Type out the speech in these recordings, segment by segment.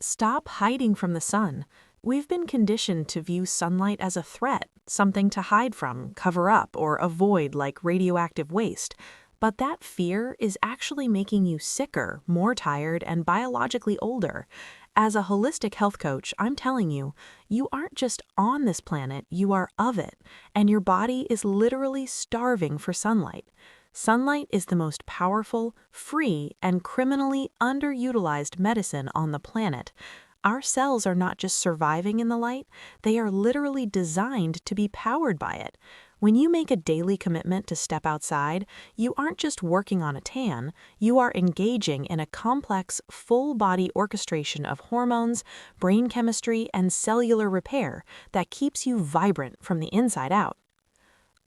Stop hiding from the sun. We've been conditioned to view sunlight as a threat, something to hide from, cover up, or avoid like radioactive waste. But that fear is actually making you sicker, more tired, and biologically older. As a holistic health coach, I'm telling you, you aren't just on this planet, you are of it, and your body is literally starving for sunlight. Sunlight is the most powerful, free, and criminally underutilized medicine on the planet. Our cells are not just surviving in the light, they are literally designed to be powered by it. When you make a daily commitment to step outside, you aren't just working on a tan, you are engaging in a complex, full-body orchestration of hormones, brain chemistry, and cellular repair that keeps you vibrant from the inside out.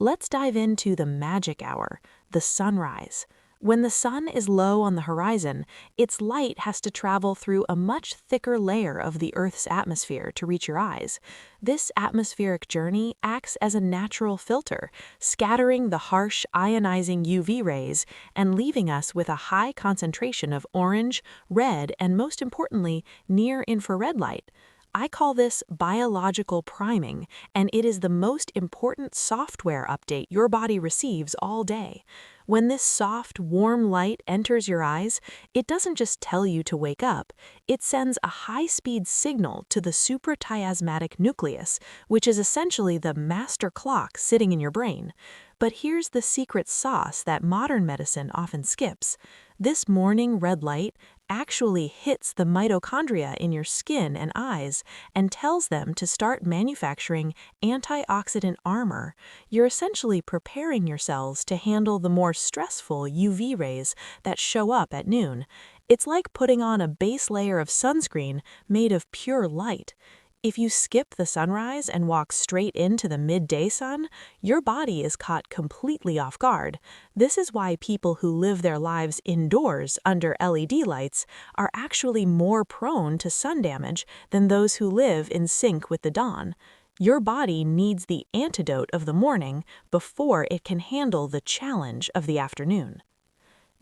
Let's dive into the magic hour, the sunrise. When the sun is low on the horizon, its light has to travel through a much thicker layer of the Earth's atmosphere to reach your eyes. This atmospheric journey acts as a natural filter, scattering the harsh, ionizing UV rays and leaving us with a high concentration of orange, red, and most importantly, near-infrared light. I call this biological priming, and it is the most important software update your body receives all day. When this soft, warm light enters your eyes, it doesn't just tell you to wake up, it sends a high-speed signal to the suprachiasmatic nucleus, which is essentially the master clock sitting in your brain. But here's the secret sauce that modern medicine often skips. This morning red light actually hits the mitochondria in your skin and eyes and tells them to start manufacturing antioxidant armor. You're essentially preparing your cells to handle the more stressful UV rays that show up at noon. It's like putting on a base layer of sunscreen made of pure light. If you skip the sunrise and walk straight into the midday sun, your body is caught completely off guard. This is why people who live their lives indoors under LED lights are actually more prone to sun damage than those who live in sync with the dawn. Your body needs the antidote of the morning before it can handle the challenge of the afternoon.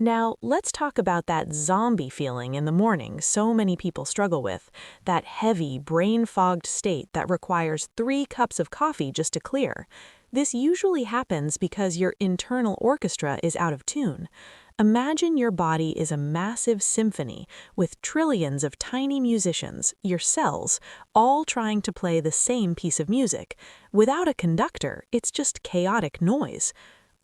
Now, let's talk about that zombie feeling in the morning so many people struggle with, that heavy, brain-fogged state that requires 3 cups of coffee just to clear. This usually happens because your internal orchestra is out of tune. Imagine your body is a massive symphony with trillions of tiny musicians, your cells, all trying to play the same piece of music. Without a conductor, it's just chaotic noise.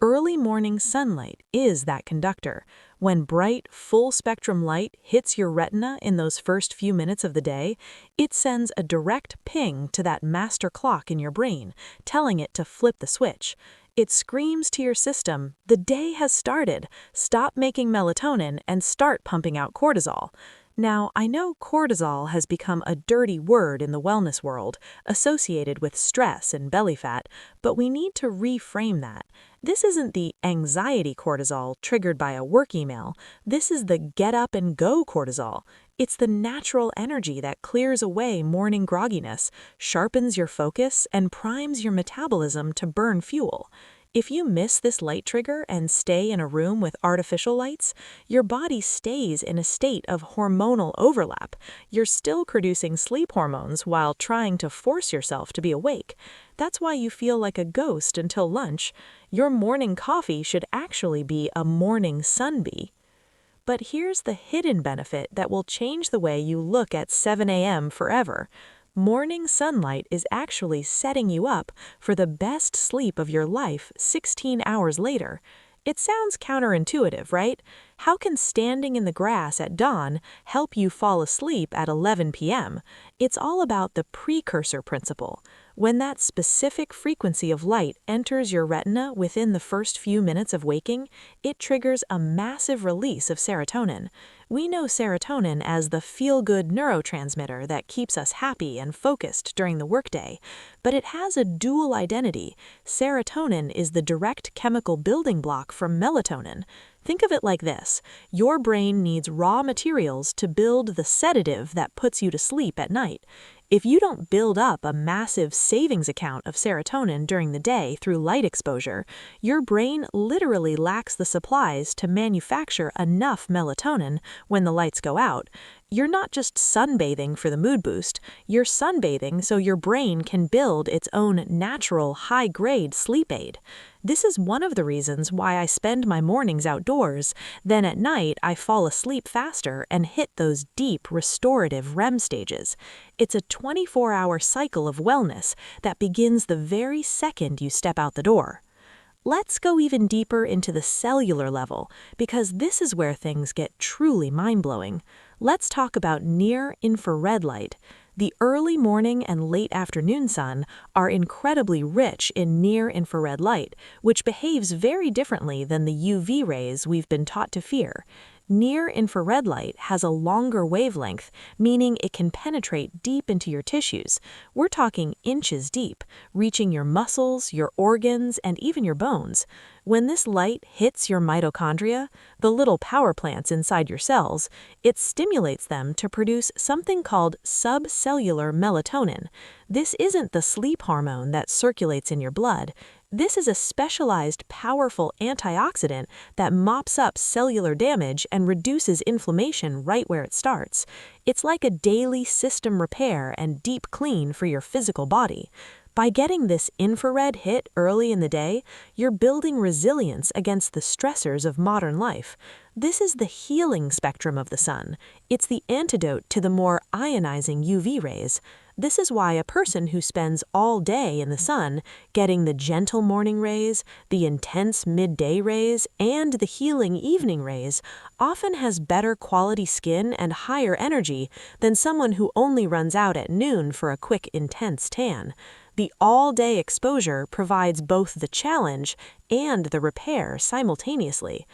Early morning sunlight is that conductor. When bright, full-spectrum light hits your retina in those first few minutes of the day, it sends a direct ping to that master clock in your brain, telling it to flip the switch. It screams to your system, the day has started, stop making melatonin and start pumping out cortisol. Now, I know cortisol has become a dirty word in the wellness world, associated with stress and belly fat, but we need to reframe that. This isn't the anxiety cortisol triggered by a work email. This is the get up and go cortisol. It's the natural energy that clears away morning grogginess, sharpens your focus, and primes your metabolism to burn fuel. If you miss this light trigger and stay in a room with artificial lights, your body stays in a state of hormonal overlap. You're still producing sleep hormones while trying to force yourself to be awake. That's why you feel like a ghost until lunch. Your morning coffee should actually be a morning sunbee. But here's the hidden benefit that will change the way you look at 7 a.m. forever. Morning sunlight is actually setting you up for the best sleep of your life 16 hours later. It sounds counterintuitive, right? How can standing in the grass at dawn help you fall asleep at 11 p.m.? It's all about the Precursor Principle. When that specific frequency of light enters your retina within the first few minutes of waking, it triggers a massive release of serotonin. We know serotonin as the feel-good neurotransmitter that keeps us happy and focused during the workday, but it has a dual identity. Serotonin is the direct chemical building block for melatonin. Think of it like this. Your brain needs raw materials to build the sedative that puts you to sleep at night. If you don't build up a massive savings account of serotonin during the day through light exposure, your brain literally lacks the supplies to manufacture enough melatonin when the lights go out. You're not just sunbathing for the mood boost, you're sunbathing so your brain can build its own natural, high-grade sleep aid. This is one of the reasons why I spend my mornings outdoors. Then at night, I fall asleep faster and hit those deep, restorative REM stages. It's a 24-hour cycle of wellness that begins the very second you step out the door. Let's go even deeper into the cellular level, because this is where things get truly mind-blowing. Let's talk about near-infrared light. The early morning and late afternoon sun are incredibly rich in near-infrared light, which behaves very differently than the UV rays we've been taught to fear. Near-infrared light has a longer wavelength, meaning it can penetrate deep into your tissues. We're talking inches deep, reaching your muscles, your organs, and even your bones. When this light hits your mitochondria, the little power plants inside your cells, it stimulates them to produce something called subcellular melatonin. This isn't the sleep hormone that circulates in your blood. This is a specialized, powerful antioxidant that mops up cellular damage and reduces inflammation right where it starts. It's like a daily system repair and deep clean for your physical body. By getting this infrared hit early in the day, you're building resilience against the stressors of modern life. This is the healing spectrum of the sun. It's the antidote to the more ionizing UV rays. This is why a person who spends all day in the sun, getting the gentle morning rays, the intense midday rays, and the healing evening rays, often has better quality skin and higher energy than someone who only runs out at noon for a quick, intense tan. The all-day exposure provides both the challenge and the repair simultaneously.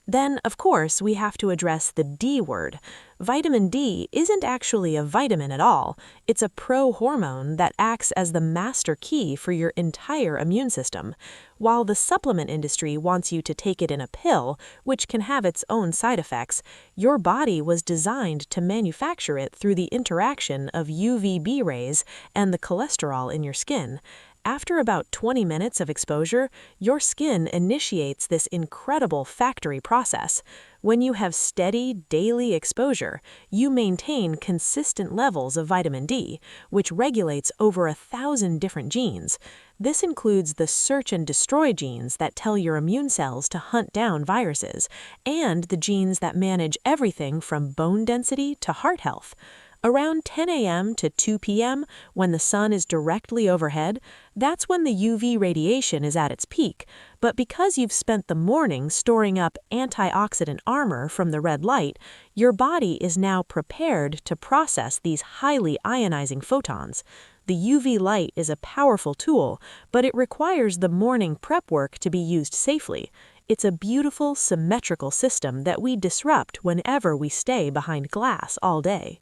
Then, of course, we have to address the D word. Vitamin D isn't actually a vitamin at all. It's a pro-hormone that acts as the master key for your entire immune system. While the supplement industry wants you to take it in a pill, which can have its own side effects, your body was designed to manufacture it through the interaction of UVB rays and the cholesterol in your skin. After about 20 minutes of exposure, your skin initiates this incredible factory process. When you have steady, daily exposure, you maintain consistent levels of vitamin D, which regulates over 1,000 different genes. This includes the search and destroy genes that tell your immune cells to hunt down viruses, and the genes that manage everything from bone density to heart health. Around 10 a.m. to 2 p.m., when the sun is directly overhead, that's when the UV radiation is at its peak. But because you've spent the morning storing up antioxidant armor from the red light, your body is now prepared to process these highly ionizing photons. The UV light is a powerful tool, but it requires the morning prep work to be used safely. It's a beautiful, symmetrical system that we disrupt whenever we stay behind glass all day.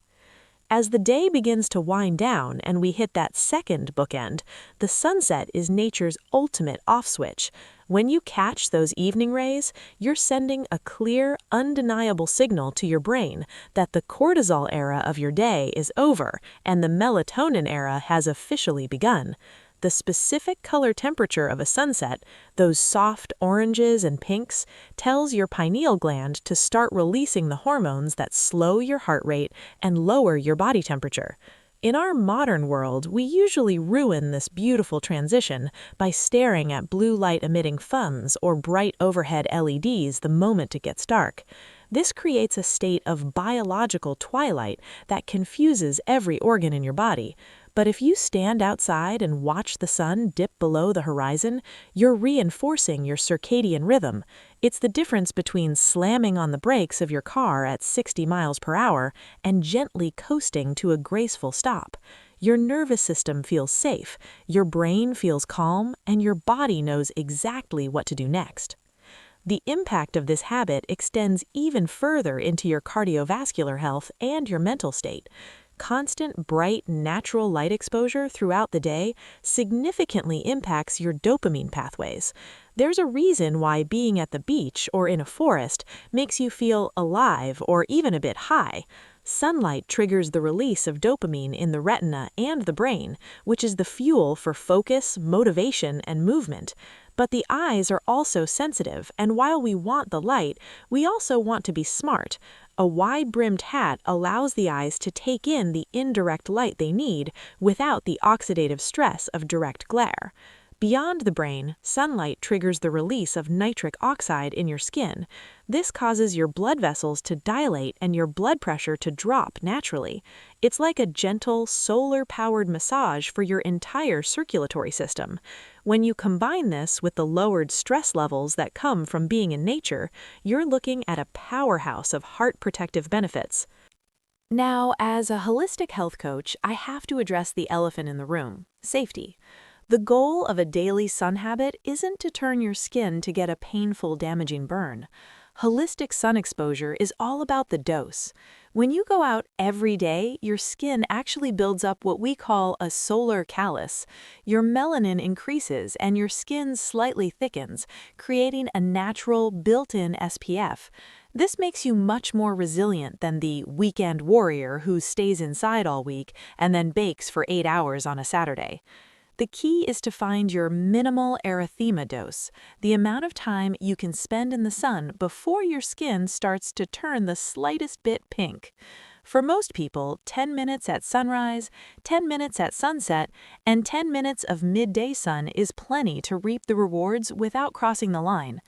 As the day begins to wind down and we hit that second bookend, the sunset is nature's ultimate off switch. When you catch those evening rays, you're sending a clear, undeniable signal to your brain that the cortisol era of your day is over and the melatonin era has officially begun. The specific color temperature of a sunset, those soft oranges and pinks, tells your pineal gland to start releasing the hormones that slow your heart rate and lower your body temperature. In our modern world, we usually ruin this beautiful transition by staring at blue light-emitting phones or bright overhead LEDs the moment it gets dark. This creates a state of biological twilight that confuses every organ in your body. But if you stand outside and watch the sun dip below the horizon, you're reinforcing your circadian rhythm. It's the difference between slamming on the brakes of your car at 60 miles per hour and gently coasting to a graceful stop. Your nervous system feels safe, your brain feels calm, and your body knows exactly what to do next. The impact of this habit extends even further into your cardiovascular health and your mental state. Constant, bright, natural light exposure throughout the day significantly impacts your dopamine pathways. There's a reason why being at the beach or in a forest makes you feel alive or even a bit high. Sunlight triggers the release of dopamine in the retina and the brain, which is the fuel for focus, motivation, and movement. But the eyes are also sensitive, and while we want the light, we also want to be smart. A wide-brimmed hat allows the eyes to take in the indirect light they need without the oxidative stress of direct glare. Beyond the brain, sunlight triggers the release of nitric oxide in your skin. This causes your blood vessels to dilate and your blood pressure to drop naturally. It's like a gentle, solar-powered massage for your entire circulatory system. When you combine this with the lowered stress levels that come from being in nature, you're looking at a powerhouse of heart-protective benefits. Now, as a holistic health coach, I have to address the elephant in the room: safety. The goal of a daily sun habit isn't to turn your skin to get a painful, damaging burn. Holistic sun exposure is all about the dose. When you go out every day, your skin actually builds up what we call a solar callus. Your melanin increases and your skin slightly thickens, creating a natural, built-in SPF. This makes you much more resilient than the weekend warrior who stays inside all week and then bakes for 8 hours on a Saturday. The key is to find your minimal erythema dose, the amount of time you can spend in the sun before your skin starts to turn the slightest bit pink. For most people, 10 minutes at sunrise, 10 minutes at sunset, and 10 minutes of midday sun is plenty to reap the rewards without crossing the line.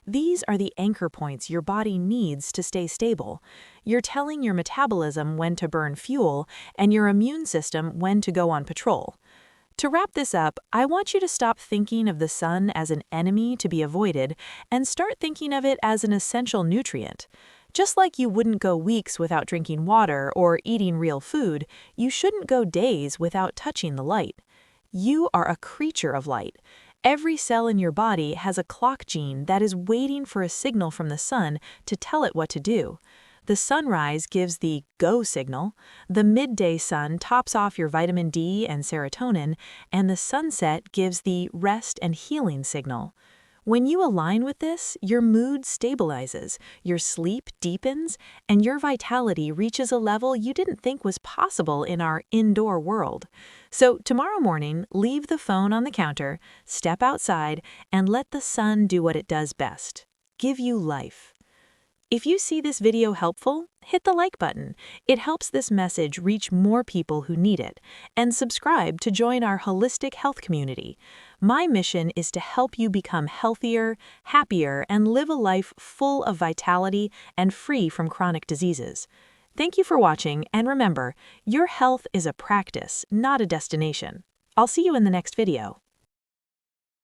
These are the anchor points your body needs to stay stable. You're telling your metabolism when to burn fuel and your immune system when to go on patrol. To wrap this up, I want you to stop thinking of the sun as an enemy to be avoided and start thinking of it as an essential nutrient. Just like you wouldn't go weeks without drinking water or eating real food, you shouldn't go days without touching the light. You are a creature of light. Every cell in your body has a clock gene that is waiting for a signal from the sun to tell it what to do. The sunrise gives the go signal, the midday sun tops off your vitamin D and serotonin, and the sunset gives the rest and healing signal. When you align with this, your mood stabilizes, your sleep deepens, and your vitality reaches a level you didn't think was possible in our indoor world. So tomorrow morning, leave the phone on the counter, step outside, and let the sun do what it does best: give you life. If you see this video helpful, hit the like button. It helps this message reach more people who need it. And subscribe to join our holistic health community. My mission is to help you become healthier, happier, and live a life full of vitality and free from chronic diseases. Thank you for watching, and remember, your health is a practice, not a destination. I'll see you in the next video.